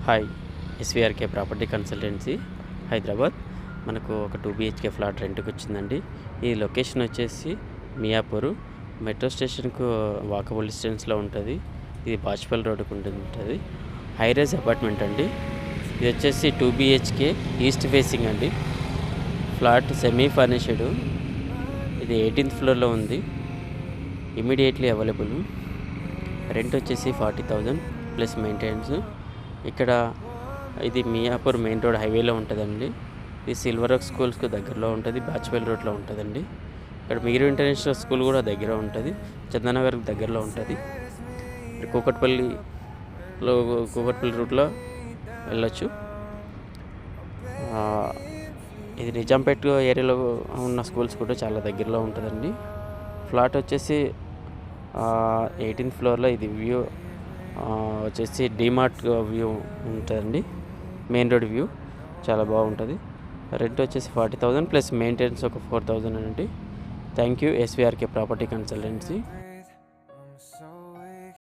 Hi, SVRK property consultancy Hyderabad. మనకు ఒక 2 BHK flat రెంట్కి వచ్చిందండి. ఈ లొకేషన్ వచ్చేసి మియాపూర్ మెట్రో స్టేషన్కు వాకబుల్ డిస్టెన్స్లో ఉంటుంది. ఇది బాచ్పల్ రోడ్డుకు ఉంటుంది. హైరైజ్ అపార్ట్మెంట్ అండి. ఇది వచ్చేసి 2 BHK ఈస్ట్ ఫేసింగ్ అండి. Flat semi furnished. ఇది 18th ఫ్లోర్లో ఉంది. Immediately available. రెంట్ వచ్చేసి 40,000 ప్లస్ మెయింటెనెన్స్. ఇక్కడ ఇది మియాపూర్ మెయిన్ రోడ్ హైవేలో ఉంటుందండి. ఇది సిల్వర్ ఓక్ స్కూల్స్కు దగ్గరలో ఉంటుంది. బాచ్పల్ రోడ్లో ఉంటుందండి. ఇక్కడ మీరు ఇంటర్నేషనల్ స్కూల్ కూడా దగ్గర ఉంటుంది. చందనగర్కి దగ్గరలో ఉంటుంది. కూకట్పల్లి రూట్లో వెళ్ళొచ్చు. ఇది నిజాంపేట ఏరియాలో ఉన్న స్కూల్స్ కూడా చాలా దగ్గరలో ఉంటుందండి. ఫ్లాట్ వచ్చేసి 18th ఫ్లోర్లో. ఇది వ్యూ వచ్చేసి డిమార్ట్ వ్యూ ఉంటుందండి. మెయిన్ రోడ్ వ్యూ చాలా బాగుంటుంది. రెంట్ వచ్చేసి 40,000 ప్లస్ మెయింటెనెన్స్ ఒక 4,000 అండి. Thank you, SVRK property consultancy.